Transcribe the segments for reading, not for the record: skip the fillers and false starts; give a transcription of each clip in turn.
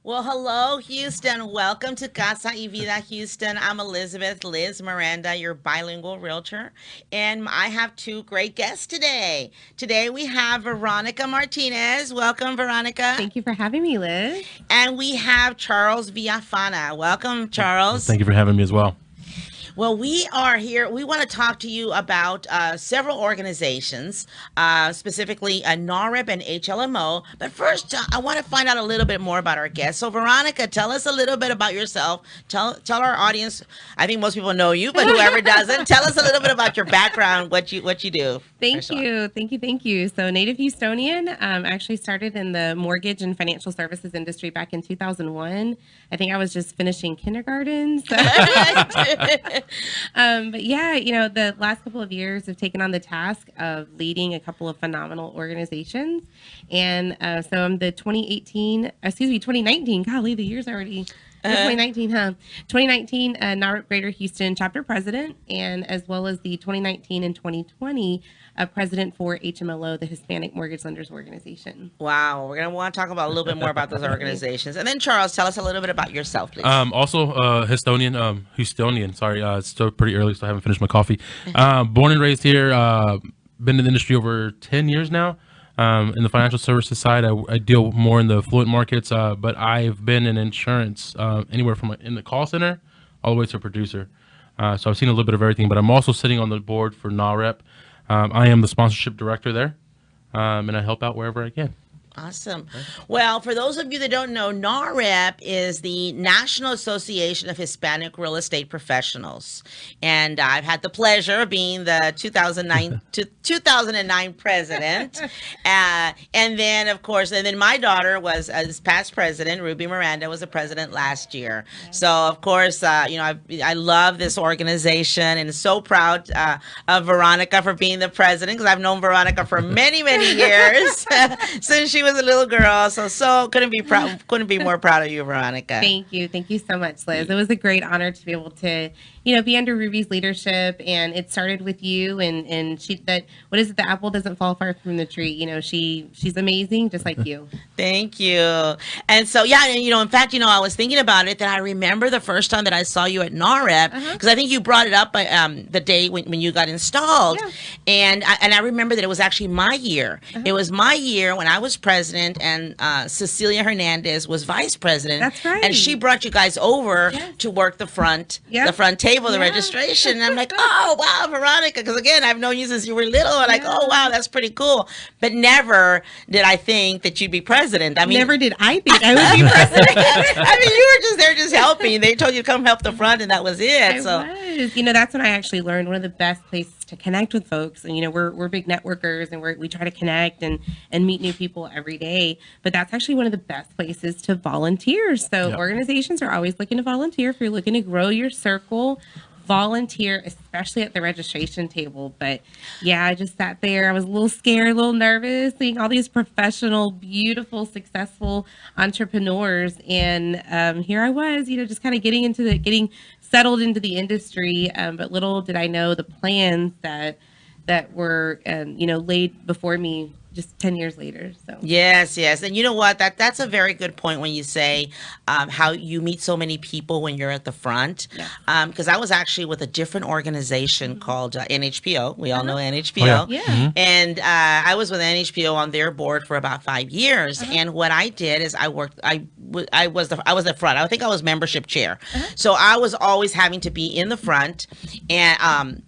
Well, hello, Houston. Welcome to Casa y Vida, Houston. I'm Elizabeth Liz Miranda, your bilingual realtor, and I have two great guests today. Today we have Veronica Martinez. Welcome, Veronica. Thank you for having me, Liz. And we have Charles Villafana. Welcome, Charles. Thank you for having me as well. Well, we are here. We want to talk to you about several organizations, specifically NAHREP and HLMO. But first, I want to find out a little bit more about our guests. So, Veronica, tell us a little bit about yourself. Tell our audience. I think most people know you, but whoever doesn't, tell us a little bit about your background, what you do. Thank you. So, native Houstonian. Actually started in the mortgage and financial services industry back in 2001. I think I was just finishing kindergarten. So. But yeah, the last couple of years have taken on the task of leading a couple of phenomenal organizations. And so I'm the 2019, golly, the year's already 2019, 2019 NAHREP Greater Houston chapter president, and as well as the 2019 and 2020 president for HMLO, the Hispanic Mortgage Lenders Organization. Wow, we're going to want to talk about a little bit more about those organizations. And then Charles, tell us a little bit about yourself, please. Also, Houstonian. Sorry, it's still pretty early, so I haven't finished my coffee. Born and raised here. Been in the industry over 10 years now. In the financial services side, I deal more in the affluent markets, but I've been in insurance anywhere from in the call center all the way to a producer. So I've seen a little bit of everything, but I'm also sitting on the board for NAHREP. I am the sponsorship director there, and I help out wherever I can. Awesome. Well, for those of you that don't know, NAHREP is the National Association of Hispanic Real Estate Professionals. And I've had the pleasure of being the 2009 president. And then, of course, my daughter was, as past president, Ruby Miranda was the president last year. So, of course, I love this organization and so proud of Veronica for being the president, because I've known Veronica for many, many years since she was a little girl, so couldn't be more proud of you, Veronica. Thank you so much, Liz. It was a great honor to be able to be under Ruby's leadership, and it started with you, and the apple doesn't fall far from the tree. She's amazing, just like you. Thank you. And so in fact, I was thinking about it, that I remember the first time that I saw you at NAHREP, because I think you brought it up the day when you got installed. Yeah. And I remember that it was actually my year. It was my year when I was president, and Cecilia Hernandez was vice president. That's right. And she brought you guys over to work the front table, the registration. And I'm like, oh, wow, Veronica. Because again, I've known you since you were little. And like, oh, wow, that's pretty cool. But never did I think that you'd be president. I mean, never did I think I would be president. I mean, you were just there just helping. They told you to come help the front, and that was it. I was. That's when I actually learned one of the best places to connect with folks. And, we're big networkers, and we try to connect and meet new people every day. But that's actually one of the best places to volunteer. So organizations are always looking to volunteer. If you're looking to grow your circle, volunteer, especially at the registration table. But yeah, I just sat there. I was a little scared, a little nervous, seeing all these professional, beautiful, successful entrepreneurs. And here I was, just kind of getting settled into the industry. But little did I know the plans that were, laid before me just 10 years later. So yes. And you know what? That's a very good point when you say how you meet so many people when you're at the front. Because I was actually with a different organization called NHPO. We all know NHPO. Oh, yeah. And I was with NHPO on their board for about 5 years. And what I did is I was the front. I think I was membership chair. So I was always having to be in the front and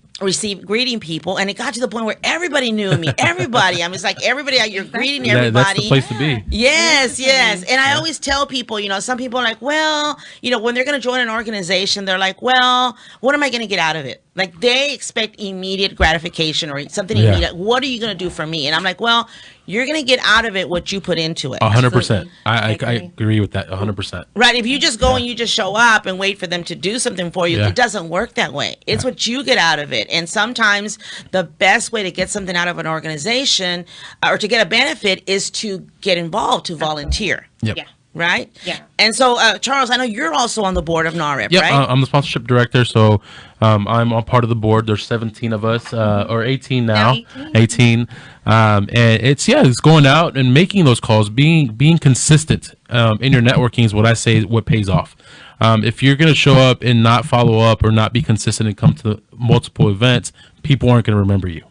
greeting people, and it got to the point where everybody knew me. Everybody, I mean, it's like everybody, you're greeting everybody. That's the place to be. Yes. And I always tell people, some people are like, well, when they're going to join an organization, they're like, well, what am I going to get out of it? Like, they expect immediate gratification or something immediate. What are you going to do for me? And I'm like, well, you're going to get out of it what you put into it. 100%. I agree with that. 100%. Right. If you just go and you just show up and wait for them to do something for you, it doesn't work that way. It's what you get out of it. And sometimes the best way to get something out of an organization or to get a benefit is to get involved, to volunteer. Yep. Yeah. Right? Yeah. And so, Charles, I know you're also on the board of NAHREP, right? I'm the sponsorship director, so I'm a part of the board. There's 17 of us, or 18 now. 18. And it's going out and making those calls, being consistent. in your networking is what I say what pays off. If you're going to show up and not follow up or not be consistent and come to multiple events, people aren't going to remember you.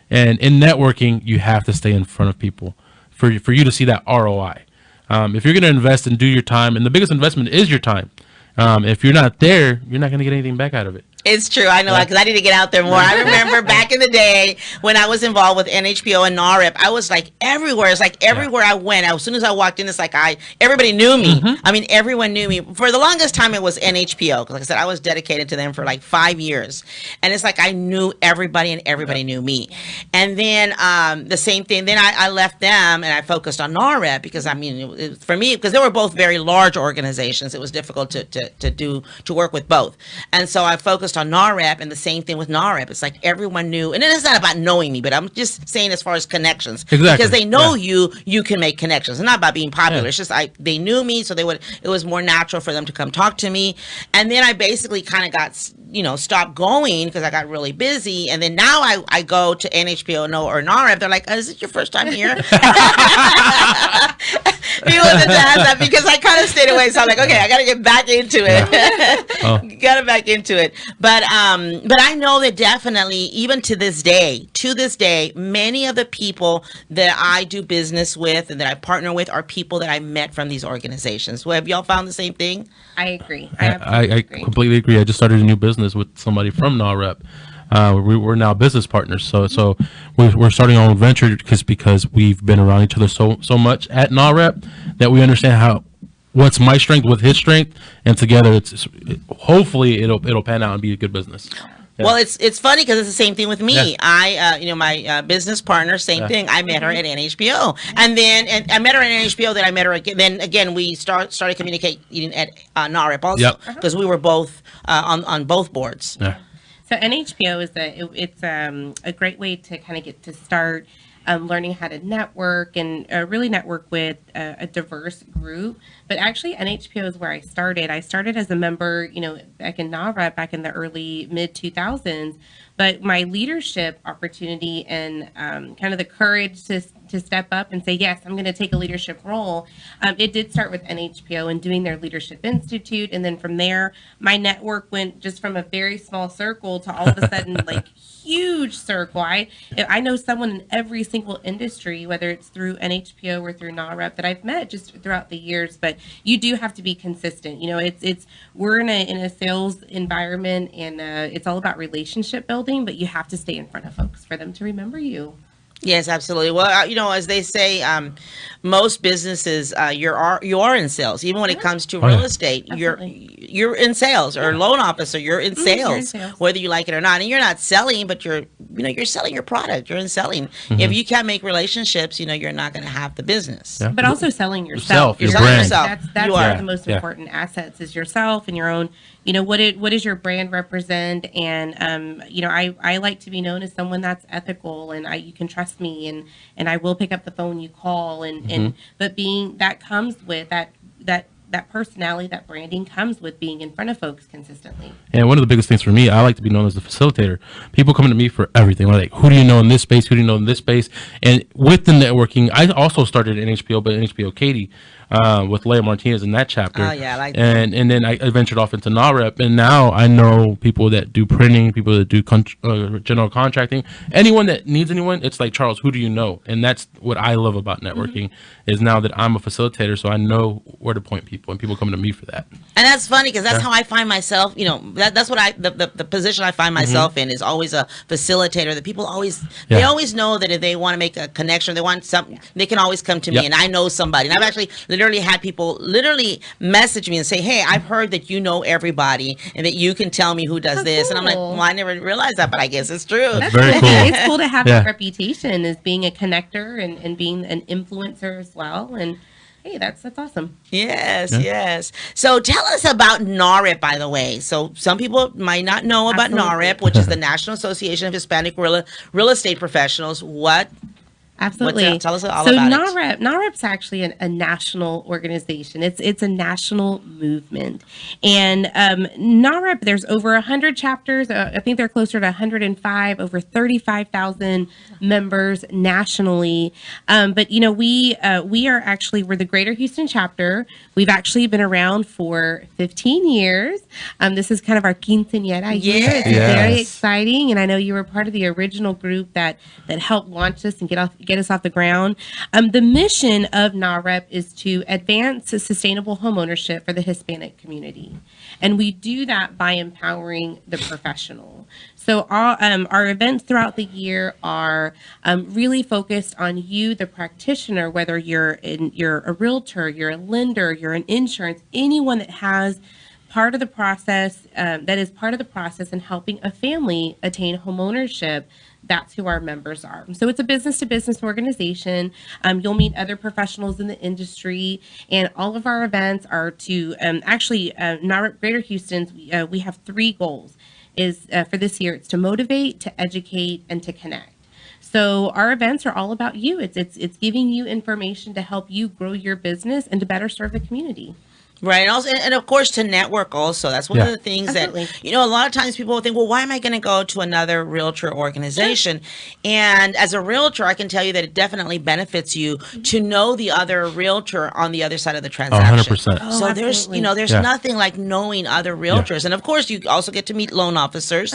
And in networking, you have to stay in front of people for you to see that ROI. If you're going to invest and do your time, and the biggest investment is your time, if you're not there, you're not going to get anything back out of it. It's true. I know, because I need to get out there more. I remember back in the day when I was involved with NHPO and NAHREP, I was like everywhere. It's like everywhere I went, as soon as I walked in, it's like everybody knew me. I mean, everyone knew me. For the longest time, it was NHPO. Because like I said, I was dedicated to them for like 5 years. And it's like I knew everybody and everybody knew me. And then the same thing, then I left them and I focused on NAHREP because, I mean, for me, because they were both very large organizations, it was difficult to work with both. And so I focused on NAHREP, and the same thing with NAHREP. It's like everyone knew, and then it's not about knowing me, but I'm just saying as far as connections. Exactly. Because they know you can make connections. It's not about being popular. It's just they knew me, so it was more natural for them to come talk to me. And then I basically kind of got stopped going because I got really busy. And then now I go to NHPO or NAHREP. They're like, is it your first time here? People have to ask that because I kind of stayed away. So I'm like, okay, I got to get back into it. Got to back into it. But I know that definitely, even to this day, many of the people that I do business with and that I partner with are people that I met from these organizations. Well, have y'all found the same thing? I agree. I completely agree. I just started a new business with somebody from NAHREP. We're now business partners, so we're starting our own venture because we've been around each other so much at NAHREP that we understand what's my strength with his strength, and together hopefully it'll pan out and be a good business. Yeah. Well, it's funny because it's the same thing with me. Yeah. My business partner, same thing. I met her at NHPO, and I met her at NHPO. Then I met her again. Then again, we started communicating at NAHREP also because we were both on both boards. Yeah. So NHPO is a great way to kind of get to start learning how to network and really network with a diverse group. But actually, NHPO is where I started. I started as a member, back in NAHREP back in the early mid 2000s. But my leadership opportunity and kind of the courage to step up and say, yes, I'm going to take a leadership role. It did start with NHPO and doing their Leadership Institute. And then from there, my network went just from a very small circle to all of a sudden like huge circle. I know someone in every single industry, whether it's through NHPO or through NAHREP, that I've met just throughout the years. But you do have to be consistent. We're in a sales environment, and it's all about relationship building, but you have to stay in front of folks for them to remember you. Yes, absolutely. Well, as they say, most businesses, you are in sales. Even when it comes to real estate, you're in sales, or loan officer, you're in sales, whether you like it or not. And you're not selling, but you're selling your product. You're in selling. If you can't make relationships, you're not going to have the business. Yeah. But also selling yourself. Your brand. That's one of the most important assets is yourself and your own. What does your brand represent? And I like to be known as someone that's ethical, and you can trust me, and I will pick up the phone you call, but being that comes with that personality, that branding comes with being in front of folks consistently. And one of the biggest things for me, I like to be known as the facilitator. People come to me for everything. Like, who do you know in this space? Who do you know in this space? And with the networking, I also started at NHPO, but NHPO Katie, with Leah Martinez in that chapter. Oh, yeah, I like that. And then I ventured off into NAHREP, and now I know people that do printing, people that do general contracting. Anyone that needs anyone, it's like, Charles, who do you know? And that's what I love about networking, is now that I'm a facilitator, so I know where to point people, and people come to me for that. And that's funny because that's how I find myself. That's what the position I find myself in is always a facilitator. That people they always know that if they want to make a connection, they want something, they can always come to me, and I know somebody. And I've actually literally had people message me and say, hey, I've heard that you know everybody and that you can tell me who does this. Cool. And I'm like, well, I never realized that, but I guess it's true. That's very cool. It's cool to have that reputation as being a connector and being an influencer as well. And hey, that's awesome. Yes. So tell us about NAHREP, by the way. So some people might not know about NAHREP, which is the National Association of Hispanic Real Estate Professionals. What Absolutely. Tell us all about it. NAHREP's actually a national organization. It's a national movement. And NAHREP, there's over 100 chapters. I think they're closer to 105, over 35,000 members nationally. But, you know, we're the Greater Houston chapter. We've actually been around for 15 years. This is kind of our quinceañera year. It's very exciting. And I know you were part of the original group that helped launch this and get us off the ground. The mission of NAHREP is to advance sustainable home ownership for the Hispanic community. And we do that by empowering the professional. So our events throughout the year are really focused on you, the practitioner, whether you're a realtor, you're a lender, you're an insurance, anyone that has part of the process, that is part of the process in helping a family attain home ownership. That's who our members are. So it's a business-to-business organization. You'll meet other professionals in the industry, and all of our events are to NAHREP Greater Houston. We have 3 goals. For this year, it's to motivate, to educate, and to connect. So our events are all about you. It's giving you information to help you grow your business and to better serve the community. Right. And also, and of course, to network also. That's one of the things Absolutely. that, a lot of times people will think, well, why am I going to go to another realtor organization? And as a realtor, I can tell you that it definitely benefits you to know the other realtor on the other side of the transaction. 100%. So there's nothing like knowing other realtors. And of course, you also get to meet loan officers.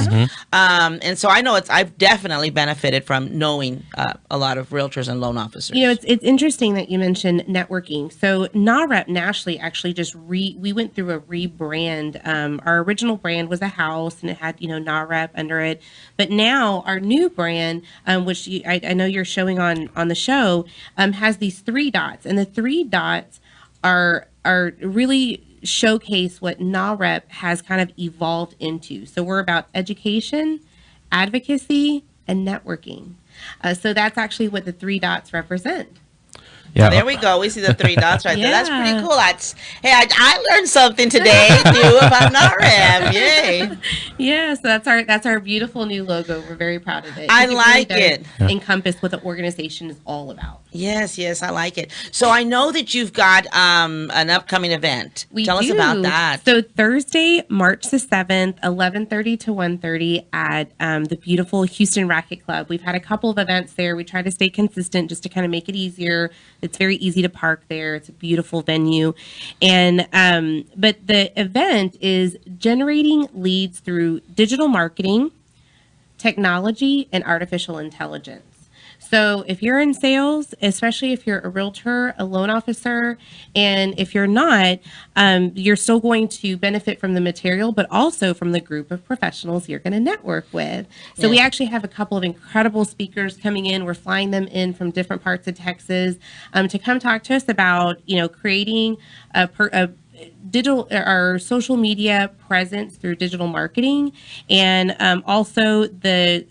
And so I know I've definitely benefited from knowing a lot of realtors and loan officers. It's interesting that you mentioned networking. So NAHREP nationally actually just we went through a rebrand. Our original brand was a house, and it had NAHREP under it. But now our new brand, which I know you're showing on the show, has these 3 dots, and the 3 dots are really showcase what NAHREP has kind of evolved into. So we're about education, advocacy, and networking. So that's actually what the 3 dots represent. Yeah. So there we go. We see the 3 dots right there. That's pretty cool. I learned something today too about NAHREP. Yay! Yeah. So that's our beautiful new logo. We're very proud of it. I like it. Encompass what the organization is all about. Yes, I like it. So I know that you've got an upcoming event. Tell us about that. So Thursday, March the 7th, 11:30 to 1:30 at the beautiful Houston Racquet Club. We've had a couple of events there. We try to stay consistent just to kind of make it easier. It's very easy to park there. It's a beautiful venue. And but the event is generating leads through digital marketing, technology, and artificial intelligence. So if you're in sales, especially if you're a realtor, a loan officer, and if you're not, you're still going to benefit from the material, but also from the group of professionals you're going to network with. So we actually have a couple of incredible speakers coming in. We're flying them in from different parts of Texas to come talk to us about, creating our social media presence through digital marketing, and also the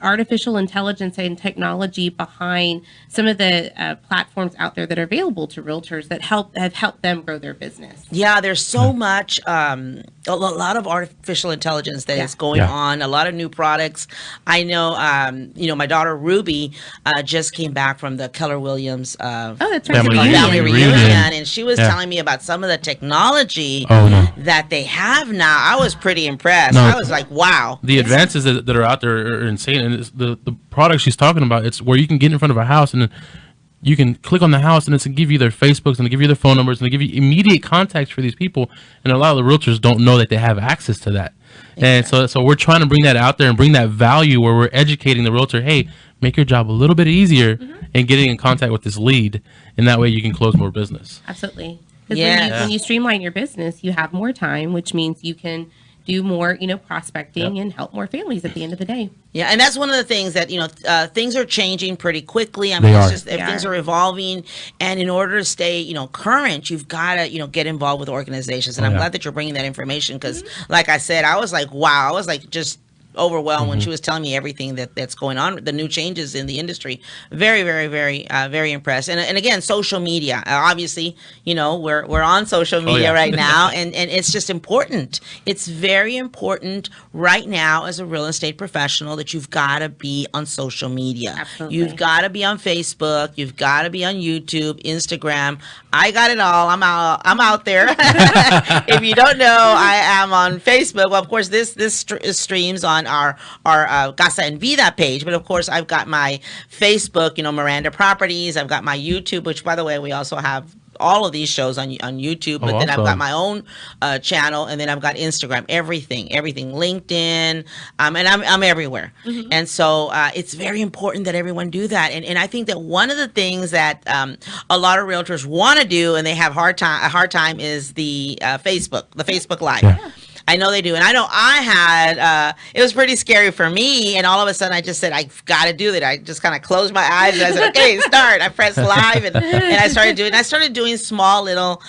artificial intelligence and technology behind some of the platforms out there that are available to realtors that have helped them grow their business. Yeah, there's so much, a lot of artificial intelligence that is going on, a lot of new products. I know, my daughter Ruby just came back from the Keller Williams family reunion, and she was telling me about some of the technology that they have now. I was pretty impressed. I was like, wow. The advances that are out there are insane. And it's the product she's talking about, it's where you can get in front of a house and then you can click on the house and it's going to give you their Facebooks and give you their phone numbers and give you immediate contacts for these people. And a lot of the realtors don't know that they have access to that. Exactly. And so we're trying to bring that out there and bring that value where we're educating the realtor, hey, make your job a little bit easier and getting in contact with this lead. And that way you can close more business. Absolutely. Because when you streamline your business, you have more time, which means you can do more, prospecting and help more families at the end of the day. Yeah, and that's one of the things that, things are changing pretty quickly. I mean, things are evolving. And in order to stay, current, you've got to, get involved with organizations. And I'm glad that you're bringing that information because, like I said, I was like, wow. I was like, just overwhelmed when she was telling me everything that's going on, the new changes in the industry. Very, very, very, very impressed. And again, social media. Obviously, we're on social media right now, and it's just important. It's very important right now as a real estate professional that you've got to be on social media. Absolutely. You've got to be on Facebook. You've got to be on YouTube, Instagram. I got it all. I'm out there. If you don't know, I am on Facebook. Well, of course, this streams on our Casa y Vida page, but of course, I've got my Facebook, Miranda Properties. I've got my YouTube, which, by the way, we also have all of these shows on YouTube, but then I've got my own channel, and then I've got Instagram, everything, LinkedIn, and I'm everywhere. And so it's very important that everyone do that. And I think that one of the things that a lot of realtors want to do, and they have a hard time, is the Facebook Live. Yeah. I know they do. And I know I had, it was pretty scary for me. And all of a sudden I just said, I've got to do it. I just kind of closed my eyes and I said, okay, start. I pressed live and I started doing small little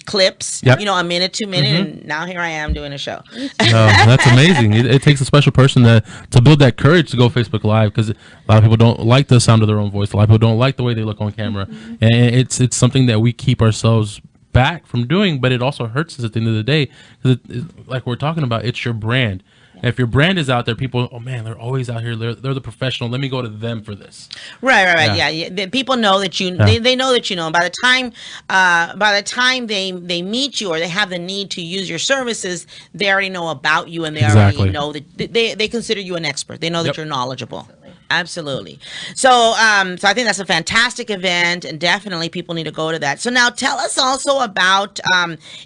clips, a minute, 2 minutes. And now here I am doing a show. That's amazing. It takes a special person to build that courage to go Facebook Live, because a lot of people don't like the sound of their own voice. A lot of people don't like the way they look on camera. And it's something that we keep ourselves back from doing, but it also hurts us at the end of the day, because like we're talking about, it's your brand. And if your brand is out there, people, oh man, they're always out here, they're the professional, let me go to them for this. Right. Yeah. People know that they know that and by the time they meet you or they have the need to use your services, they already know about you, and they already know that they consider you an expert. They know that you're knowledgeable. Absolutely. So I think that's a fantastic event, and definitely people need to go to that. So now tell us also about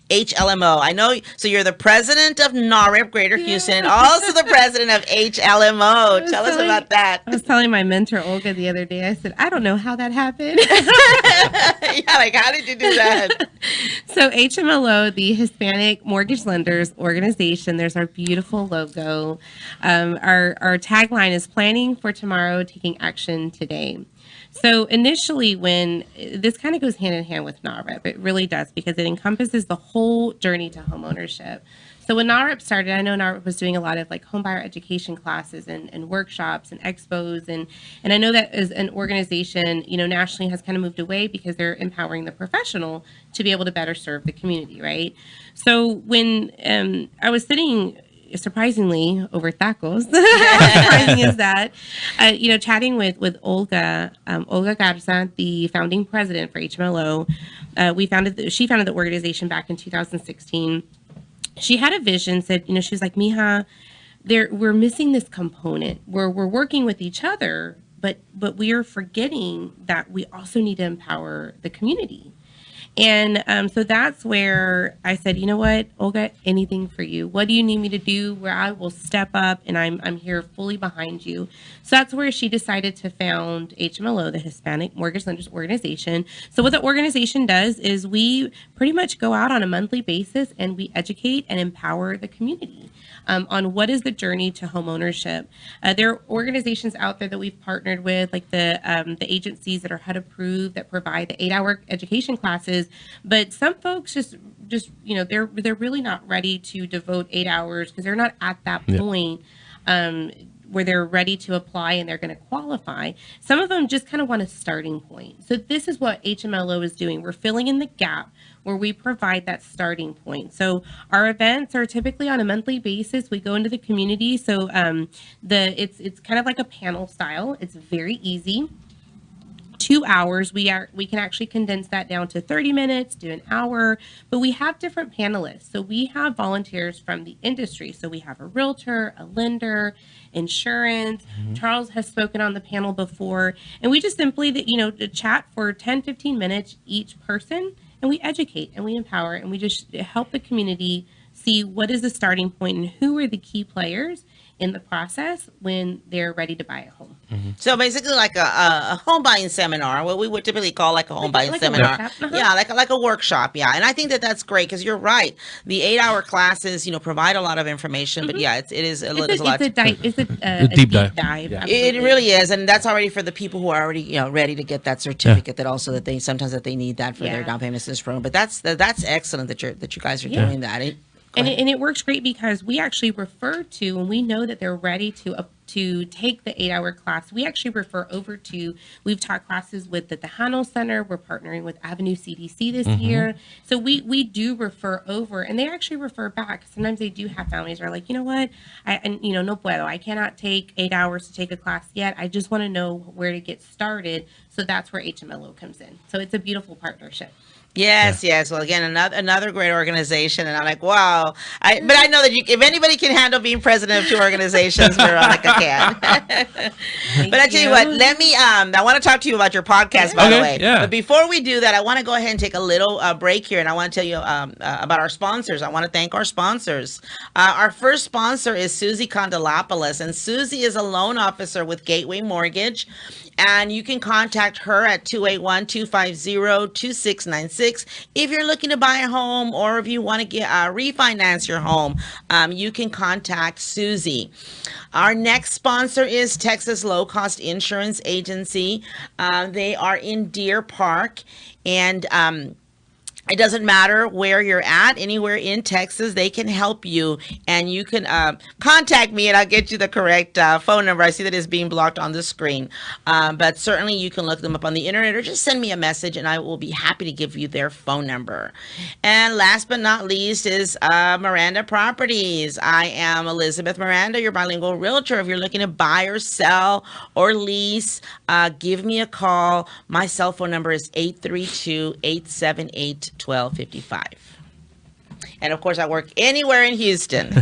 HMLO. I know, so you're the president of NAHREP Greater Houston, and also the president of HMLO. Tell us about that. I was telling my mentor, Olga, the other day, I said, I don't know how that happened. How did you do that? So HMLO, the Hispanic Mortgage Lenders Organization, there's our beautiful logo. Our tagline is planning for tomorrow, taking action today. So initially, when this kind of goes hand in hand with NAHREP, it really does, because it encompasses the whole journey to homeownership. So when NAHREP started, I know NAHREP was doing a lot of like homebuyer education classes and workshops and expos. And I know that as an organization, nationally has kind of moved away because they're empowering the professional to be able to better serve the community, right? So when I was sitting, surprisingly, over tacos, surprising is that, chatting with Olga Garza, the founding president for HMLO, she founded the organization back in 2016. She had a vision, said, she was like, Mija, we're missing this component. We're working with each other, but we are forgetting that we also need to empower the community. And so that's where I said, you know what, Olga, anything for you. What do you need me to do where I will step up, and I'm here fully behind you. So that's where she decided to found HMLO, the Hispanic Mortgage Lenders Organization. So what the organization does is we pretty much go out on a monthly basis and we educate and empower the community on what is the journey to homeownership. There are organizations out there that we've partnered with, like the agencies that are HUD approved, that provide the 8-hour education classes. But some folks just they're really not ready to devote 8 hours, because they're not at that point where they're ready to apply and they're going to qualify. Some of them just kind of want a starting point. So this is what HMLO is doing. We're filling in the gap where we provide that starting point. So our events are typically on a monthly basis. We go into the community. So it's kind of like a panel style. It's very easy. 2 hours. We can actually condense that down to 30 minutes, do an hour, but we have different panelists. So we have volunteers from the industry. So we have a realtor, a lender, insurance. Charles has spoken on the panel before, and we just simply chat for 10, 15 minutes each person, and we educate and we empower and we just help the community see what is the starting point and who are the key players in the process when they're ready to buy a home. So basically like a home buying seminar, what we would typically call like a home buying seminar. Yeah, like a workshop. Yeah. And I think that that's great, because you're right. The 8-hour classes, provide a lot of information, but yeah, it is a lot. It's a deep dive. Yeah. It really is. And that's already for the people who are already, ready to get that certificate, that also that they sometimes that they need that for their down payment assistance program. But that's excellent that you guys are doing that. And it works great because we actually refer to, when we know that they're ready to take the 8-hour class, we actually refer over to, we've taught classes with the Tejano Center. We're partnering with Avenue CDC this year. So we do refer over, and they actually refer back. Sometimes they do have families who are like, you know what, no puedo. I cannot take 8 hours to take a class yet. I just want to know where to get started. So that's where HMLO comes in. So it's a beautiful partnership. Yes, yes. Well, again, another great organization, and I'm like, wow. But I know that if anybody can handle being president of two organizations, Veronica can. But I tell you what, let me. I want to talk to you about your podcast, by the way. Yeah. But before we do that, I want to go ahead and take a little break here, and I want to tell you about our sponsors. I want to thank our sponsors. Our first sponsor is Susie Condelopoulos, and Susie is a loan officer with Gateway Mortgage. And you can contact her at 281-250-2696 if you're looking to buy a home, or if you want to get refinance your home. You can contact Susie. Our next sponsor is Texas Low Cost Insurance Agency. They are in Deer Park, and it doesn't matter where you're at, anywhere in Texas, they can help you. And you can contact me, and I'll get you the correct phone number. I see that it's being blocked on the screen. But certainly you can look them up on the internet, or just send me a message, and I will be happy to give you their phone number. And last but not least is Miranda Properties. I am Elizabeth Miranda, your bilingual realtor. If you're looking to buy or sell or lease, give me a call. My cell phone number is 832-878-1255. And of course, I work anywhere in Houston.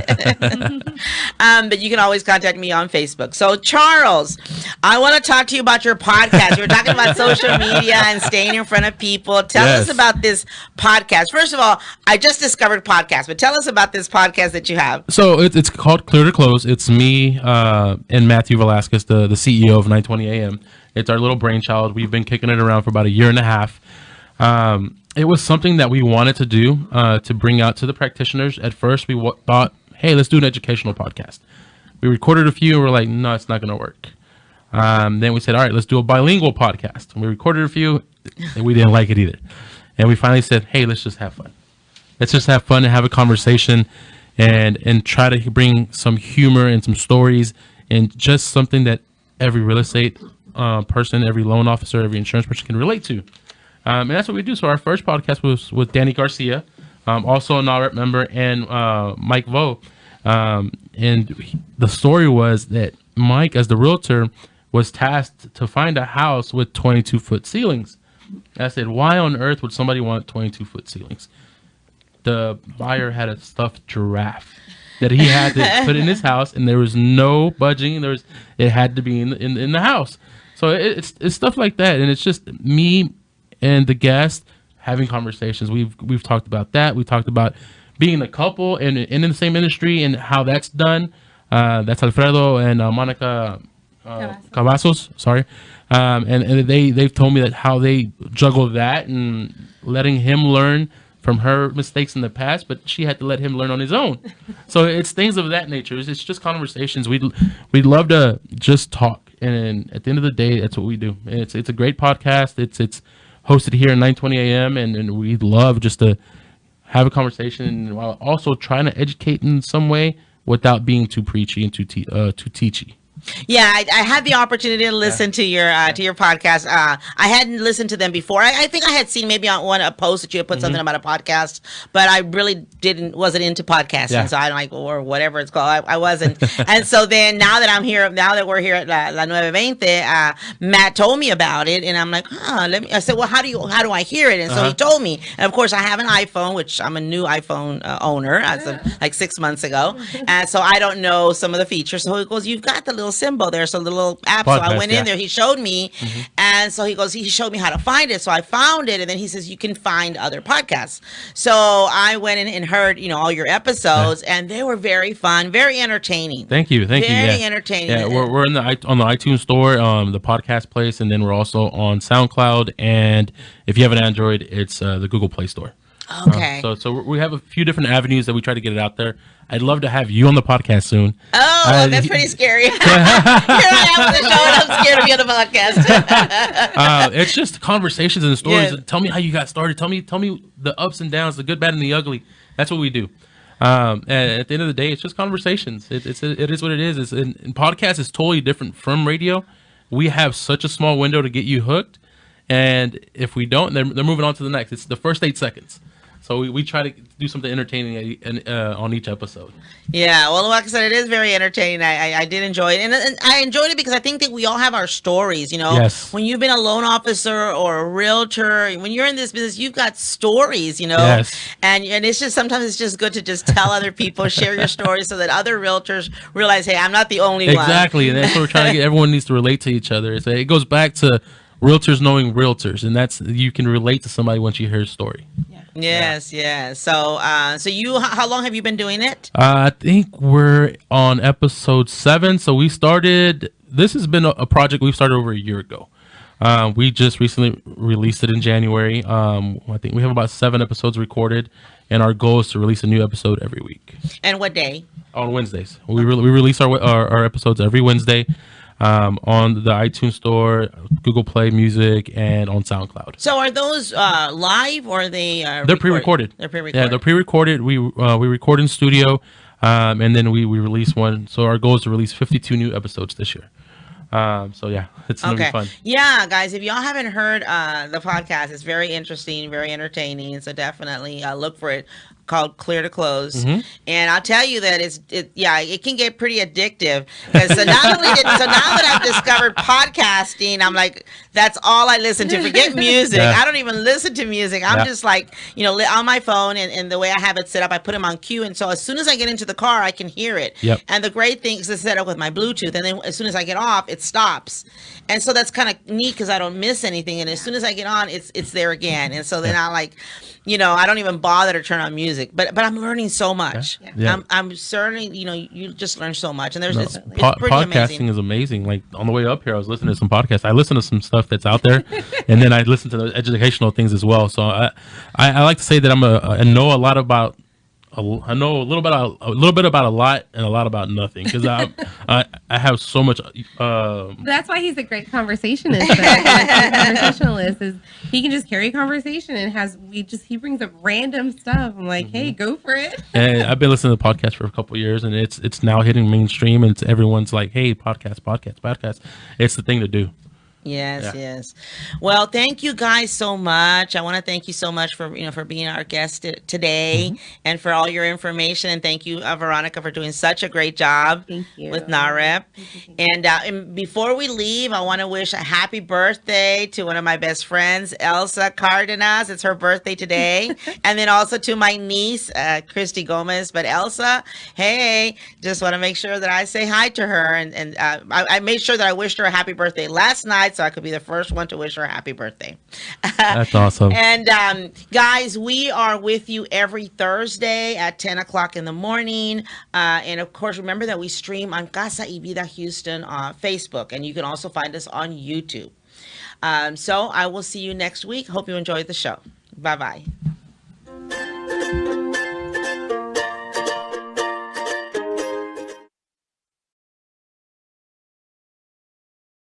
But you can always contact me on Facebook. So, Charles, I want to talk to you about your podcast. You're talking about social media and staying in front of people. Tell us about this podcast. First of all, I just discovered podcasts, but tell us about this podcast that you have. So it's called Clear to Close. It's me and Matthew Velasquez, the CEO of 920 AM. It's our little brainchild. We've been kicking it around for about a year and a half. It was something that we wanted to do to bring out to the practitioners. At first, we thought, hey, let's do an educational podcast. We recorded a few, and we're like, no, it's not going to work. Then we said, all right, let's do a bilingual podcast. And we recorded a few, and we didn't like it either. And we finally said, hey, let's just have fun. Let's just have fun and have a conversation, and try to bring some humor and some stories, and just something that every real estate person, every loan officer, every insurance person can relate to. And that's what we do. So our first podcast was with Danny Garcia, also a NAHREP member, and Mike Vo. And the story was that Mike, as the realtor, was tasked to find a house with 22-foot ceilings. And I said, why on earth would somebody want 22-foot ceilings? The buyer had a stuffed giraffe that he had to put in his house, and there was no budging. It had to be in the house. So it's stuff like that, and it's just me and the guest having conversations. We've talked about that. We talked about being a couple and in the same industry and how that's done. That's Alfredo and Monica Cavazos. Sorry, and they've told me that how they juggle that and letting him learn from her mistakes in the past, but she had to let him learn on his own. So it's things of that nature. It's just conversations. We'd love to just talk, and at the end of the day, that's what we do. And it's a great podcast. It's hosted here at 920 AM, and we'd love just to have a conversation while also trying to educate in some way without being too preachy and too teachy. Yeah, I had the opportunity to listen to your podcast. I hadn't listened to them before. I think I had seen maybe on a post that you had put something about a podcast, but I really wasn't into podcasting. Yeah. So I'm like, or whatever it's called, I wasn't. And so then now that we're here at La 920, Matt told me about it, and I'm like, I said, well, how do I hear it? And so he told me, and of course I have an iPhone, which I'm a new iPhone owner as of like 6 months ago, and so I don't know some of the features. So he goes, you've got the little symbol there, so the little app. Podcast, so I went in there, he showed me, and so he showed me how to find it. So I found it, and then he says you can find other podcasts. So I went in and heard all your episodes, and they were very fun, very entertaining. Thank you. Very entertaining. Yeah, we're on the iTunes store, the podcast place, and then we're also on SoundCloud, and if you have an Android, it's the Google Play Store. Okay. So we have a few different avenues that we try to get it out there. I'd love to have you on the podcast soon. Oh, that's pretty scary. Here I am on the show, and I'm scared to be on the podcast. It's just conversations and stories. Yeah. Tell me how you got started. Tell me the ups and downs, the good, bad, and the ugly. That's what we do. And at the end of the day, it's just conversations. It is what it is. And podcast is totally different from radio. We have such a small window to get you hooked, and if we don't, they're moving on to the next. It's the first 8 seconds. So we try to do something entertaining on each episode. Yeah, well, like I said, it is very entertaining. I did enjoy it. And I enjoyed it because I think that we all have our stories, you know. Yes. When you've been a loan officer or a realtor, when you're in this business, you've got stories, you know. Yes. And it's just, sometimes it's just good to just tell other people, share your stories so that other realtors realize, hey, I'm not the only one. Exactly. And that's what we're trying to get. Everyone needs to relate to each other. It goes back to realtors knowing realtors. And that's, you can relate to somebody once you hear a story. Yeah. Yes, yes. So, how long have you been doing it? I think we're on episode 7. So we started. This has been a project we've started over a year ago. We just recently released it in January. I think we have about 7 episodes recorded, and our goal is to release a new episode every week. And what day? On Wednesdays. We release our episodes every Wednesday. On the iTunes Store, Google Play Music, and on SoundCloud. So are those live or are they? They're pre-recorded. They're pre-recorded. Yeah, they're pre-recorded. We record in studio, and then we release one. So our goal is to release 52 new episodes this year. So yeah, it's gonna be fun. Yeah, guys, if y'all haven't heard the podcast, it's very interesting, very entertaining. So definitely look for it. Called Clear to Close, and I'll tell you that it can get pretty addictive. Because so now that I've discovered podcasting, I'm like, that's all I listen to. Forget music. Yeah. I don't even listen to music. I'm just like, on my phone, and the way I have it set up, I put them on cue, and so as soon as I get into the car, I can hear it. Yep. And the great thing is it's set up with my Bluetooth, and then as soon as I get off, it stops. And so that's kind of neat because I don't miss anything. And as soon as I get on, it's there again. And so then I like, I don't even bother to turn on music. But I'm learning so much. Yeah. I'm certainly, you just learn so much. And it's pretty podcasting amazing. is amazing. Like on the way up here, I was listening to some podcasts. I listen to some stuff that's out there, and then I listen to the educational things as well. So I like to say that I know a lot about. I know a little bit about a lot and a lot about nothing because I have so much. That's why he's a great conversationist. Conversationalist is he can just carry conversation and he brings up random stuff. I'm like, hey, go for it. And I've been listening to podcasts for a couple of years, and it's now hitting mainstream, and everyone's like, hey, podcast. It's the thing to do. Yes, yes. Well, thank you guys so much. I want to thank you so much for being our guest today and for all your information. And thank you, Veronica, for doing such a great job with NAHREP. And before we leave, I want to wish a happy birthday to one of my best friends, Elsa Cardenas. It's her birthday today. And then also to my niece, Christy Gomez. But Elsa, hey, just want to make sure that I say hi to her. And I made sure that I wished her a happy birthday last night, so I could be the first one to wish her a happy birthday. That's awesome. And guys, we are with you every Thursday at 10 o'clock in the morning. And of course, remember that we stream on Casa y Vida Houston on Facebook, and you can also find us on YouTube. So I will see you next week. Hope you enjoyed the show. Bye-bye.